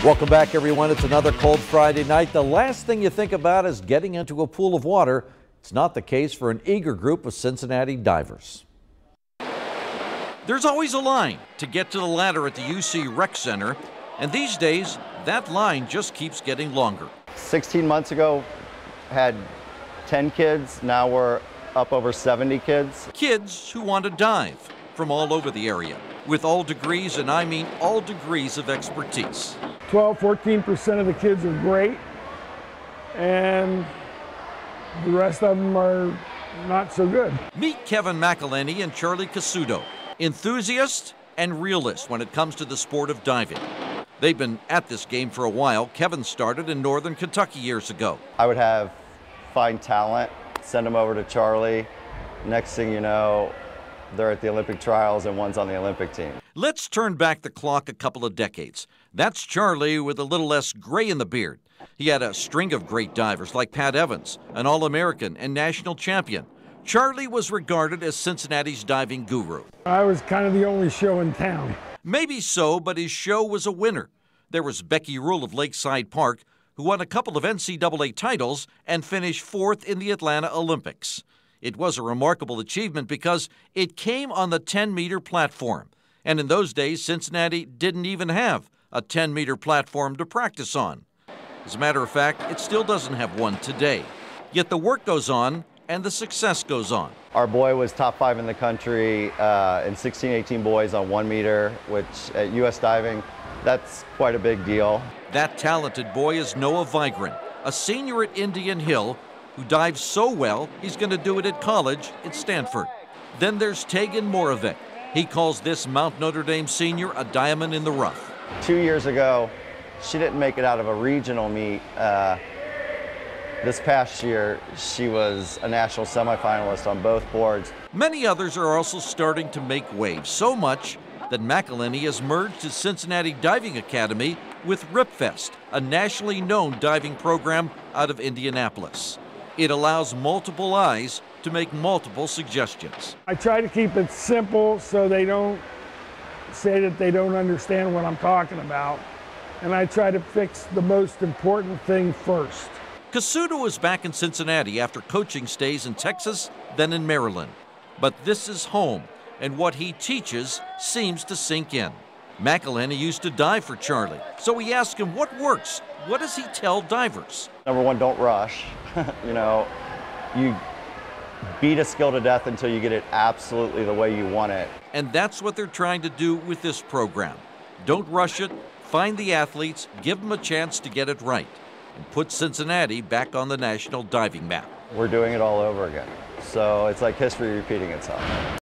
Welcome back, everyone. It's another cold Friday night. The last thing you think about is getting into a pool of water. It's not the case for an eager group of Cincinnati divers. There's always a line to get to the ladder at the UC Rec Center, and these days, that line just keeps getting longer. 16 months ago, had 10 kids. Now we're up over 70 kids. Kids who want to dive from all over the area, with all degrees, and I mean all degrees of expertise. 14% of the kids are great, and the rest of them are not so good. Meet Kevin McElhenney and Charlie Casuto, enthusiast and realist when it comes to the sport of diving. They've been at this game for a while. Kevin started in northern Kentucky years ago. I would find talent, send them over to Charlie. Next thing you know, they're at the Olympic trials and one's on the Olympic team. Let's turn back the clock a couple of decades. That's Charlie with a little less gray in the beard. He had a string of great divers like Pat Evans, an All-American and national champion. Charlie was regarded as Cincinnati's diving guru. I was kind of the only show in town. Maybe so, but his show was a winner. There was Becky Rule of Lakeside Park, who won a couple of NCAA titles and finished 4th in the Atlanta Olympics. It was a remarkable achievement because it came on the 10-meter platform. And in those days, Cincinnati didn't even have a 10-meter platform to practice on. As a matter of fact, it still doesn't have one today. Yet the work goes on and the success goes on. Our boy was top 5 in the country in 16-18 boys on 1 meter, which at U.S. Diving, that's quite a big deal. That talented boy is Noah Vigran, a senior at Indian Hill, who dives so well he's going to do it at college at Stanford. Then there's Tegan Moravec. He calls this Mount Notre Dame senior a diamond in the rough. 2 years ago, she didn't make it out of a regional meet. This past year, she was a national semifinalist on both boards. Many others are also starting to make waves, so much that McElhenney has merged his Cincinnati Diving Academy with RipFest, a nationally known diving program out of Indianapolis. It allows multiple eyes to make multiple suggestions. I try to keep it simple so they don't say that they don't understand what I'm talking about. And I try to fix the most important thing first. Casuto is back in Cincinnati after coaching stays in Texas, then in Maryland. But this is home, and what he teaches seems to sink in. McElhenney used to dive for Charlie, so we asked him what works. What does he tell divers? Number one, don't rush. You beat a skill to death until you get it absolutely the way you want it. And that's what they're trying to do with this program. Don't rush it, find the athletes, give them a chance to get it right, and put Cincinnati back on the national diving map. We're doing it all over again. So it's like history repeating itself.